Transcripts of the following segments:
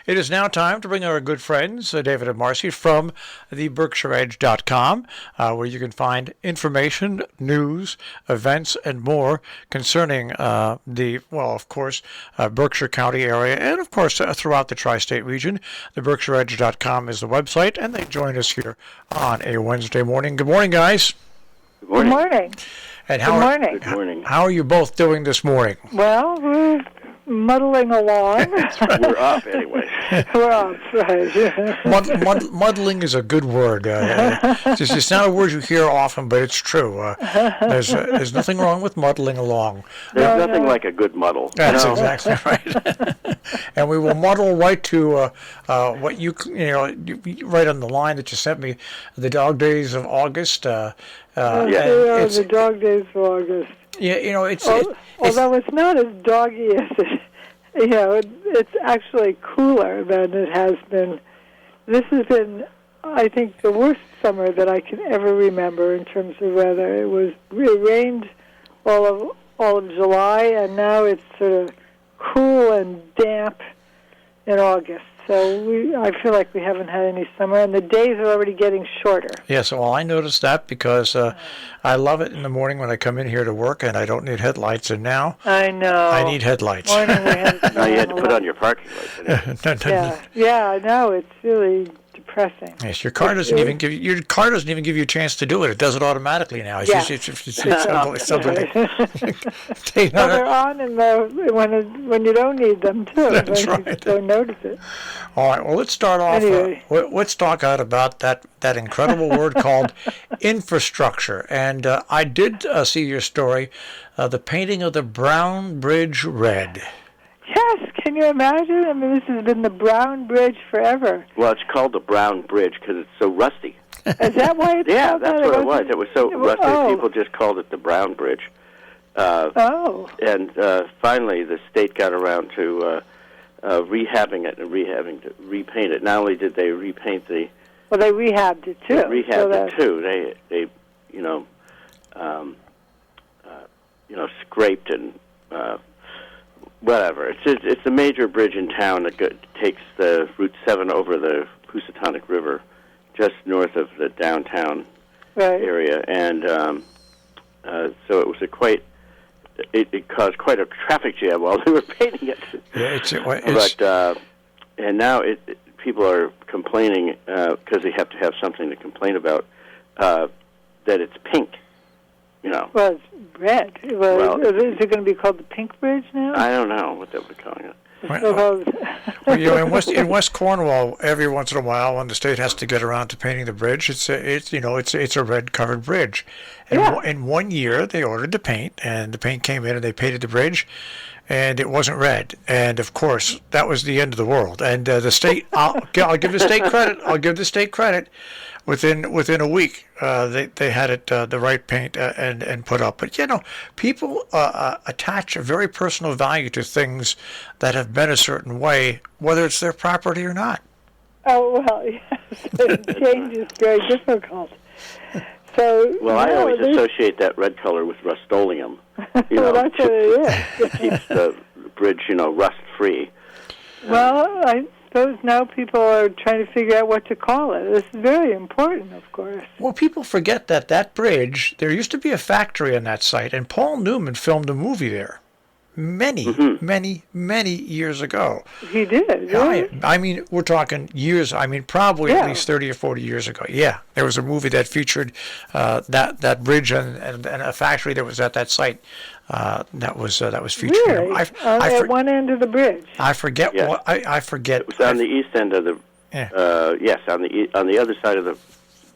It is now time to bring our good friends, David and Marcy, from the BerkshireEdge.com, where you can find information, news, events, and more concerning of course, Berkshire County area, and of course, throughout the tri-state region. The BerkshireEdge.com is the website, and they join us here on a Wednesday morning. Good morning, guys. Good morning. Good morning. And Good morning. How are you both doing this morning? Well, we're muddling along. We're up, anyway. We're up, right. Muddling is a good word. It's not a word you hear often, but it's true. There's nothing wrong with muddling along. There's nothing like a good muddle. That's exactly right. And we will muddle right to what you right on the line that you sent me, the Dog Days of August. The Dog Days of August. Yeah, although it's not as doggy as it, it's actually cooler than it has been. This has been, I think, the worst summer that I can ever remember in terms of weather. It rained all of July, and now it's sort of cool and damp in August. So I feel like we haven't had any summer, and the days are already getting shorter. Yes, well, I noticed that because I love it in the morning when I come in here to work, and I don't need headlights, and now I know I need headlights. Morning, now you had to put on your parking lights. Yeah, no, it's really depressing. Yes, your car doesn't even give you a chance to do it. It does it automatically now. It's something. Well, they're on when you don't need them too. That's right. You don't notice it. All right. Well, let's start off. Anyway. Let's talk out about that incredible word called infrastructure. And I did see your story, the painting of the Brown Bridge red. Yes, can you imagine? I mean, this has been the Brown Bridge forever. Well, it's called the Brown Bridge because it's so rusty. Is that why it's Yeah, called that's that? what it was. It was so rusty, people just called it the Brown Bridge. And finally, the state got around to rehabbing it and to repaint it. Not only did they repaint the... Well, they rehabbed it, too. It, too. They scraped and... whatever. It's a major bridge in town that takes the Route 7 over the Housatonic River, just north of the downtown area, and so it was it caused quite a traffic jam while they were painting it. Yeah, and now people are complaining because they have to have something to complain about that it's pink. Well, it's red. Well, is it going to be called the Pink Bridge now? I don't know what they'll be calling it. In West Cornwall, every once in a while, when the state has to get around to painting the bridge, it's a red covered bridge. And in 1 year, they ordered the paint, and the paint came in, and they painted the bridge, and it wasn't red. And of course, that was the end of the world. And the state, I'll give the state credit. I'll give the state credit. Within a week, they had it the right paint and put up. But people attach a very personal value to things that have been a certain way, whether it's their property or not. Oh well, yes, change is very difficult. So I always associate that red color with Rust-Oleum. That's what it is. It keeps the bridge, rust free. Well, I suppose now people are trying to figure out what to call it. This is very important, of course. Well, people forget that bridge, there used to be a factory on that site, and Paul Newman filmed a movie there many years ago. He did, really? I mean, we're talking years. I mean, probably at least 30 or 40 years ago. Yeah, there was a movie that featured that bridge and a factory that was at that site. That was featured. Really? At one end of the bridge. I forget what I forget. It was on the east end of the. Yes, on the other side of the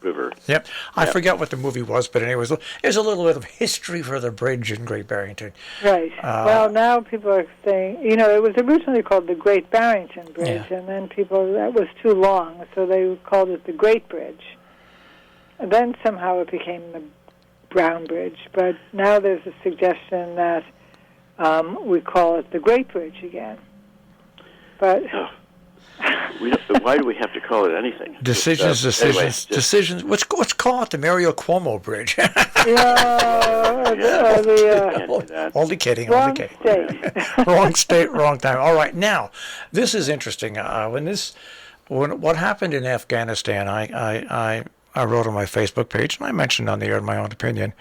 river. Yep. I forget what the movie was, but anyways, there's a little bit of history for the bridge in Great Barrington. Right. Well, now people are saying, it was originally called the Great Barrington Bridge, and then that was too long, so they called it the Great Bridge. And then somehow it became the Brown Bridge, but now there's a suggestion that we call it the Great Bridge again. But Why do we have to call it anything? Decisions. Let's call it the Mario Cuomo Bridge. Only kidding. Wrong state. Wrong state, wrong time. All right, now this is interesting. When what happened in Afghanistan, I wrote on my Facebook page, and I mentioned on the air in my own opinion.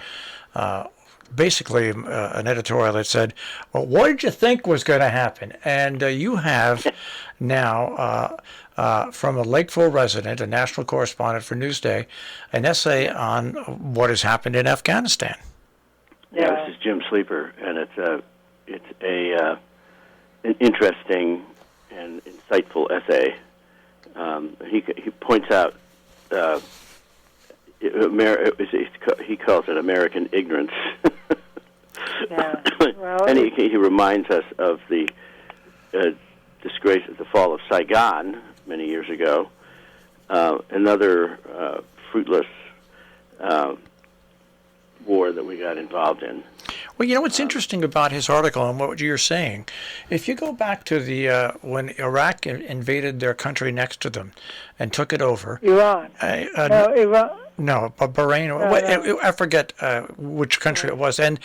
Basically, an editorial that said, "Well, what did you think was going to happen?" And you have now, from a Lakeville resident, a national correspondent for Newsday, an essay on what has happened in Afghanistan. Yeah, this is Jim Sleeper, and it's an interesting and insightful essay. He points out. He calls it American ignorance. Well, and he reminds us of the disgrace of the fall of Saigon many years ago, another fruitless war that we got involved in. Well, you know what's interesting about his article and what you're saying, if you go back to the when Iraq invaded their country next to them and took it over. Iran. Iran. No, Bahrain. I forget which country it was, and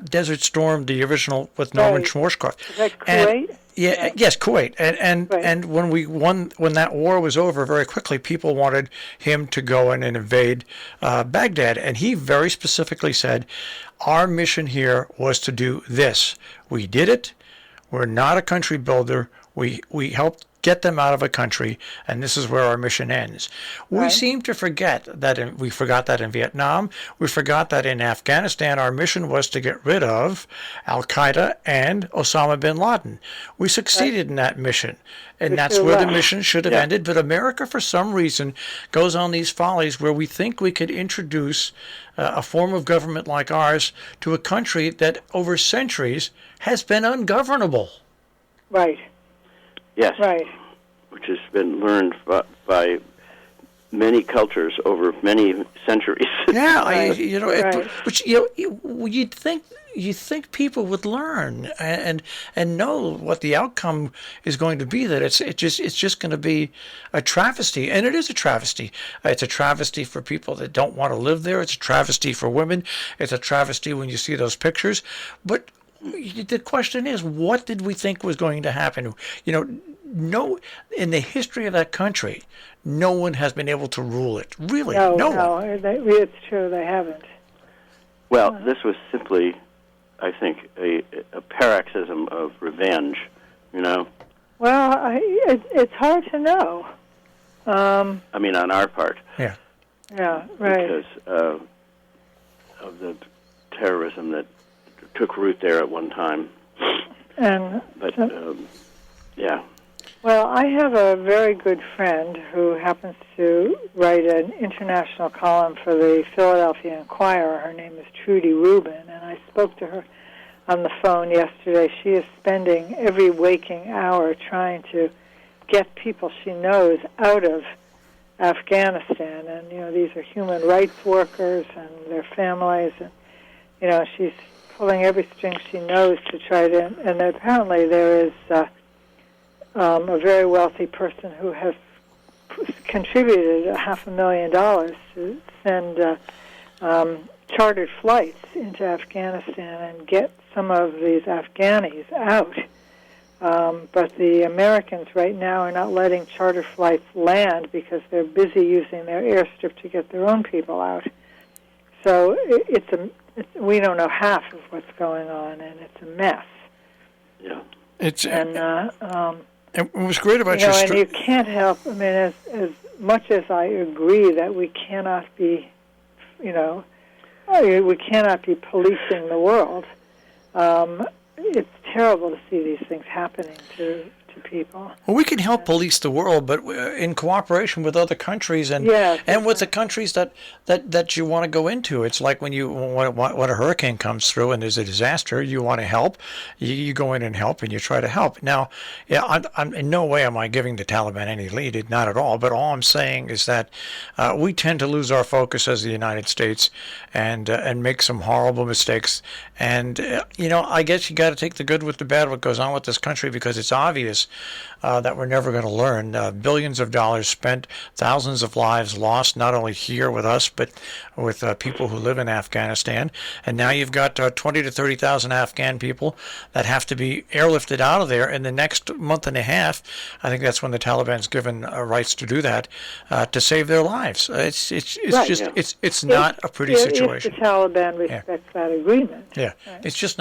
Desert Storm, the original with Norman Schwarzkopf. Is that Kuwait? Yes, Kuwait. And when that war was over, very quickly people wanted him to go in and invade Baghdad, and he very specifically said, "Our mission here was to do this. We did it. We're not a country builder. We helped get them out of a country, and this is where our mission ends." We seem to forget that we forgot that in Vietnam. We forgot that in Afghanistan, our mission was to get rid of Al-Qaeda and Osama bin Laden. We succeeded in that mission, and that's where the mission should have ended. But America, for some reason, goes on these follies where we think we could introduce a form of government like ours to a country that over centuries has been ungovernable. Right. Yes. Right. Which has been learned by many cultures over many centuries. Yeah, you'd think people would learn and know what the outcome is going to be. That it's just going to be a travesty, and it is a travesty. It's a travesty for people that don't want to live there. It's a travesty for women. It's a travesty when you see those pictures, but. The question is, what did we think was going to happen? No, in the history of that country, no one has been able to rule it. Really, no one. It's true, they haven't. Well, this was simply, I think, a paroxysm of revenge, Well, it's hard to know. I mean, on our part. Yeah. Yeah, right. Because of the terrorism that took root there at one time. Yeah. Well, I have a very good friend who happens to write an international column for the Philadelphia Inquirer. Her name is Trudy Rubin, and I spoke to her on the phone yesterday. She is spending every waking hour trying to get people she knows out of Afghanistan, and these are human rights workers and their families, and she's pulling every string she knows to try to, and apparently there is a very wealthy person who has contributed $500,000 to send chartered flights into Afghanistan and get some of these Afghanis out. But the Americans right now are not letting charter flights land because they're busy using their airstrip to get their own people out. So we don't know half of what's going on, and it's a mess. Yeah, it was great about your. And you can't help. I mean, as much as I agree that we cannot be, we cannot be policing the world. It's terrible to see these things happening to people. Well, we can help police the world, but in cooperation with other countries and with the countries that you want to go into. It's like when a hurricane comes through and there's a disaster, you want to help. You go in and help, and you try to help. Now, I'm in no way am I giving the Taliban any lead, not at all. But all I'm saying is that we tend to lose our focus as the United States and make some horrible mistakes. And I guess you got to take the good with the bad, what goes on with this country, because it's obvious that we're never going to learn. Billions of dollars spent, thousands of lives lost, not only here with us, but with people who live in Afghanistan. And now you've got 20 to 30,000 Afghan people that have to be airlifted out of there in the next month and a half. I think that's when the Taliban's given rights to do that, to save their lives. It's not a pretty situation. If the Taliban respects that agreement. Yeah, right. It's just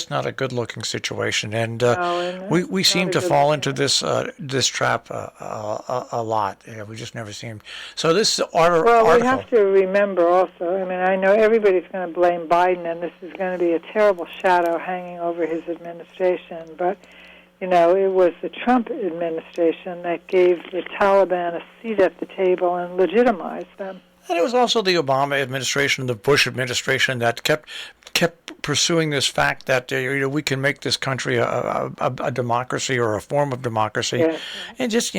not a good-looking situation, and we seem to fall into this trap a lot. We just never seem. So this article. Well, we have to remember also. I mean, I know everybody's going to blame Biden, and this is going to be a terrible shadow hanging over his administration. But it was the Trump administration that gave the Taliban a seat at the table and legitimized them. And it was also the Obama administration, the Bush administration that kept pursuing this fact that we can make this country a democracy or a form of democracy. Yes. And just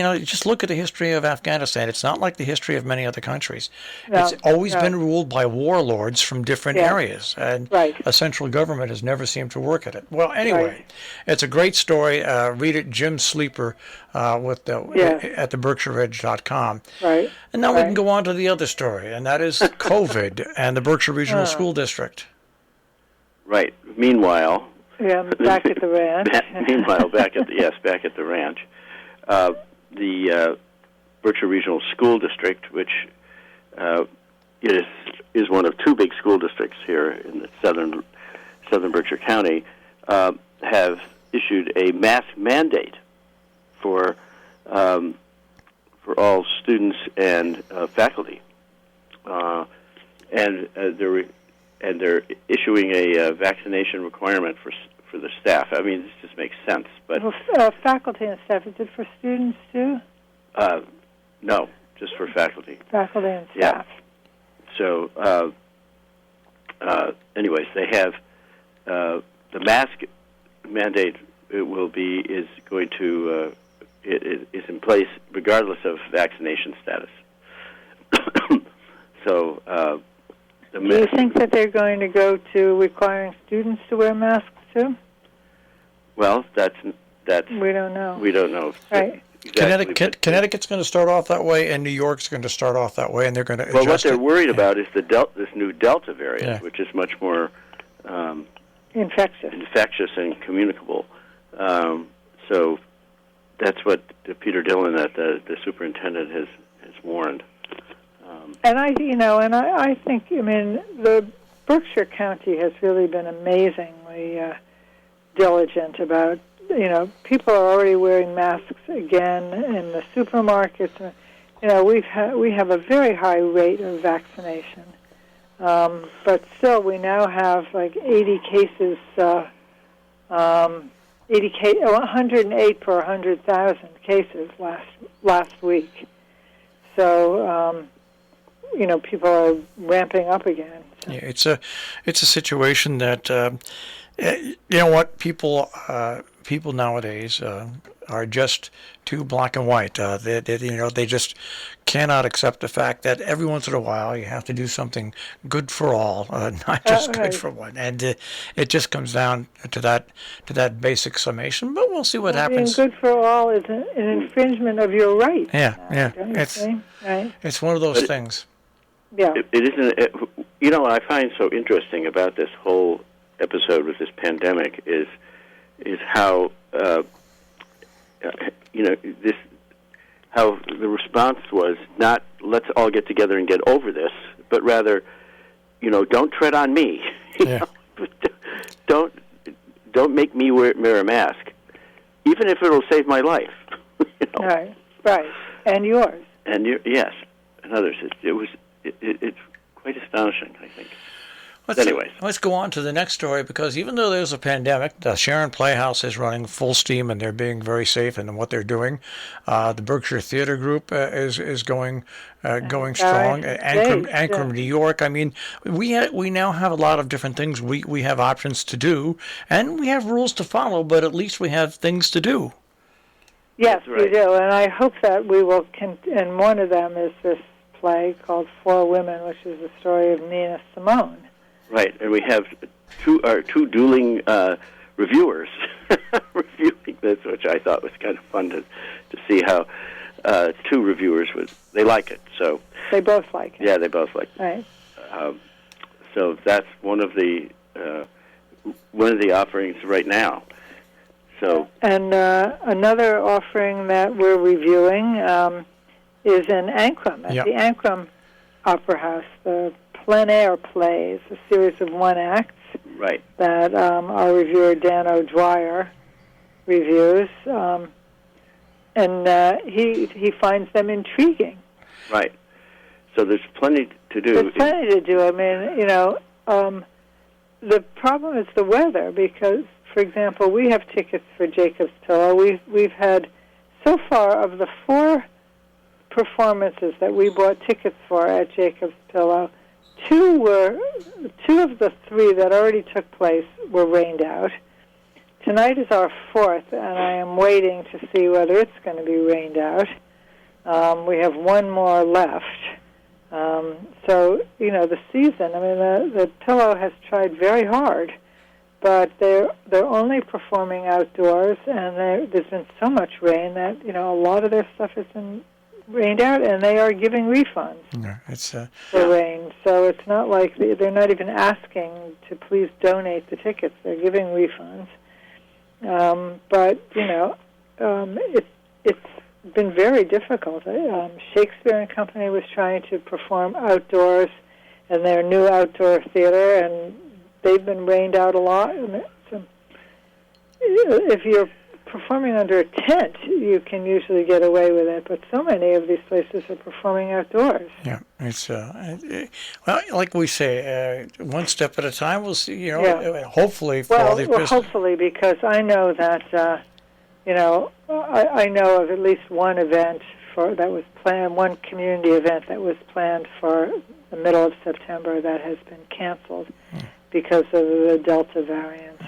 look at the history of Afghanistan. It's not like the history of many other countries. No, it's always been ruled by warlords from different areas, and a central government has never seemed to work at it. Well, anyway, it's a great story. Read it, Jim Sleeper, at the BerkshireEdge.com. Right. And now we can go on to the other story, and that is COVID and the Berkshire Regional School District. Right. Meanwhile, back at the ranch. back at the ranch, the Berkshire Regional School District, which is one of two big school districts here in the southern Berkshire County, have issued a mask mandate for all students and faculty, and they're issuing a vaccination requirement for the staff. I mean, this just makes sense. But faculty and staff, is it for students too? No, just for faculty. Faculty and staff. Yeah. So, anyways, they have the mask mandate. Is going to is in place regardless of vaccination status. So. Do you think that they're going to go to requiring students to wear masks too? Well, that's we don't know. We don't know. Right. Exactly. Connecticut's going to start off that way, and New York's going to start off that way, and they're going to. Well, what they're worried about is this new Delta variant, which is much more infectious and communicable. So that's what Peter Dillon, the superintendent, has warned. And I think, the Berkshire County has really been amazingly diligent about, people are already wearing masks again in the supermarkets. We have a very high rate of vaccination, but still we now have like 80 cases, 108 per 100,000 cases last week. So. People are ramping up again. So. Yeah, it's a situation that what people nowadays are just too black and white. They just cannot accept the fact that every once in a while you have to do something good for all, not just good for one. And it just comes down to that basic summation. But we'll see what happens. Being good for all is an infringement of your rights. Yeah. It's one of those things. Yeah. It isn't. What I find so interesting about this whole episode with this pandemic is how how the response was not let's all get together and get over this, but rather, don't tread on me. Don't make me wear a mask, even if it'll save my life. Right, and yours. And yes, and others. It's quite astonishing, I think. Let's go on to the next story, because even though there's a pandemic, the Sharon Playhouse is running full steam, and they're being very safe in what they're doing. The Berkshire Theater Group is going strong. Ancram, New York. I mean, we now have a lot of different things we have options to do, and we have rules to follow, but at least we have things to do. Yes, we do, and I hope that we will. And one of them is this play called Four Women, which is the story of Nina Simone. Right, and we have two dueling reviewers reviewing Smiths, which I thought was kind of fun to see how two reviewers they like it. So they both like it. Yeah, they both like it. Right. So that's one of the offerings right now. So and another offering that we're reviewing is in Ancram at the Ancram Opera House. The plein air plays, a series of one acts. Right. That our reviewer Dan O'Dwyer reviews, and he finds them intriguing. Right. So there's plenty to do. There's plenty to do. I mean, the problem is the weather because, for example, we have tickets for Jacob's Pillow. We've had so far of the 4 performances that we bought tickets for at Jacob's Pillow. 2 of the 3 that already took place were rained out. Tonight is our 4th, and I am waiting to see whether it's going to be rained out. We have 1 more left. So, the season, I mean, the Pillow has tried very hard, but they're only performing outdoors, and there's been so much rain that, a lot of their stuff has been rained out, and they are giving refunds for rain. So it's not like they're not even asking to please donate the tickets. They're giving refunds. But, it's been very difficult. Shakespeare and Company was trying to perform outdoors in their new outdoor theater, and they've been rained out a lot. And if you're performing under a tent, you can usually get away with it, but so many of these places are performing outdoors. Yeah, it's well, like we say, one step at a time. We'll see. Hopefully for all these business. Hopefully, because I know that I know of at least one event that was planned, one community event that was planned for the middle of September that has been canceled because of the Delta variant.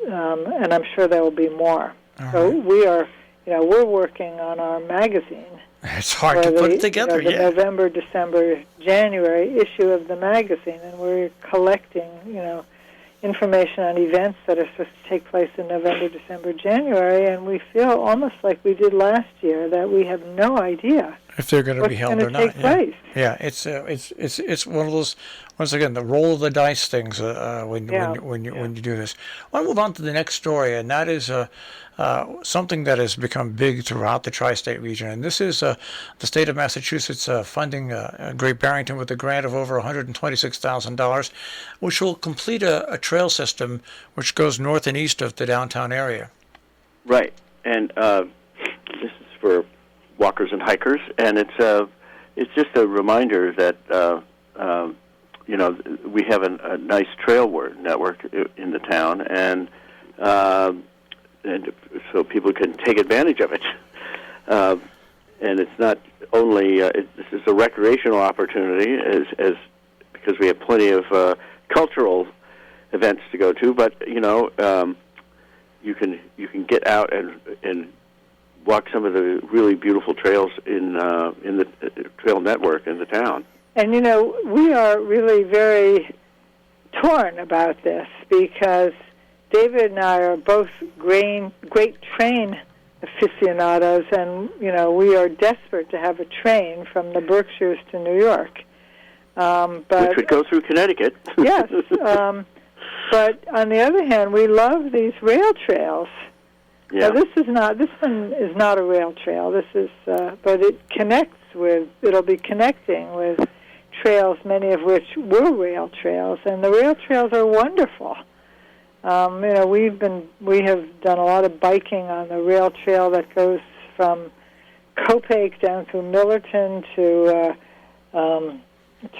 And I'm sure there will be more. So we are, we're working on our magazine. It's hard to put it together, the November, December, January issue of the magazine, and we're collecting, information on events that are supposed to take place in November, December, January, and we feel almost like we did last year that we have no idea if they're going to be held or not. Yeah, it's one of those. Once again, the roll of the dice things when you do this. I want to move on to the next story, and that is something that has become big throughout the tri-state region. And this is the state of Massachusetts funding Great Barrington with a grant of over $126,000, which will complete a trail system which goes north and east of the downtown area. Right, and this is for walkers and hikers, and it's just a reminder that we have a nice trail network in the town, and so people can take advantage of it. And it's not only this is a recreational opportunity, as because we have plenty of cultural events to go to, but you can get out and walk some of the really beautiful trails in the trail network in the town. And, we are really very torn about this because David and I are both great train aficionados, and, we are desperate to have a train from the Berkshires to New York. Which would go through Connecticut. Yes. But on the other hand, we love these rail trails. Yeah. Now, this one is not a rail trail. This is, but it'll be connecting with trails, many of which were rail trails, and the rail trails are wonderful. We have done a lot of biking on the rail trail that goes from Copac down through Millerton to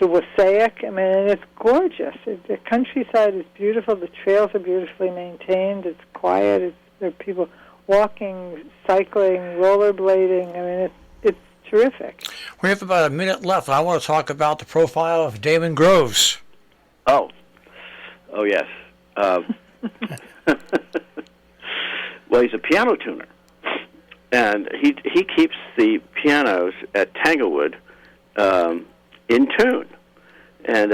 Wassaic. I mean, and it's gorgeous. The countryside is beautiful. The trails are beautifully maintained. It's quiet. There are people walking, cycling, rollerblading. I mean, it's terrific. We have about a minute left. I want to talk about the profile of Damon Groves. Oh yes. Well, he's a piano tuner, and he keeps the pianos at Tanglewood in tune, and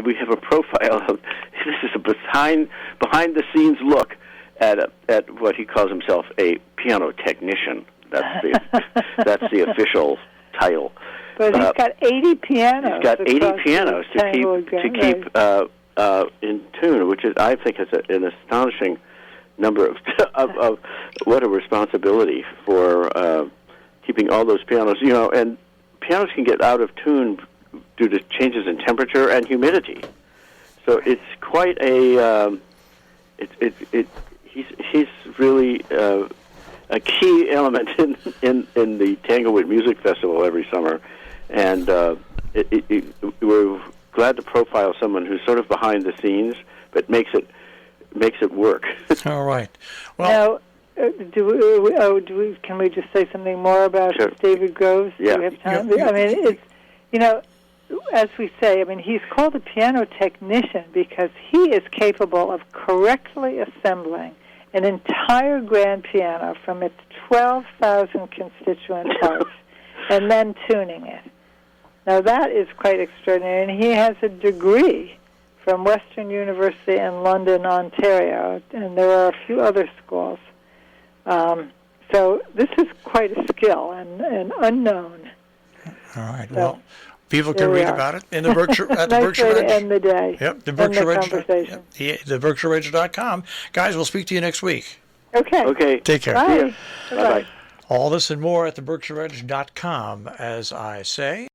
we have a profile of this is a behind the scenes look at what he calls himself a piano technician. That's the official title. But he's got 80 pianos. He's got 80 pianos to keep in tune, which is, I think, is an astonishing number of what a responsibility for keeping all those pianos. You know, and pianos can get out of tune due to changes in temperature and humidity. So it's quite a he's really a key element in the Tanglewood Music Festival every summer, and we're glad to profile someone who's sort of behind the scenes, but makes it work. All right. Well, now, can we just say something more about David Groves? Yeah. Do we have time? I mean, it's, you know, as we say, I mean, he's called a piano technician because he is capable of correctly assembling an entire grand piano from its 12,000 constituent parts and then tuning it. Now, that is quite extraordinary, and he has a degree from Western University in London, Ontario, and there are a few other schools. So this is quite a skill and unknown. All right. Well, people can read about it in the Berkshire at the nice Berkshire way Ridge. To end the day. Yep, the Berkshire Ridge. Conversation. Yep, the BerkshireRidge.com. Guys, we'll speak to you next week. Okay. Take care. Bye. Bye-bye. All this and more at the BerkshireRidge.com, as I say.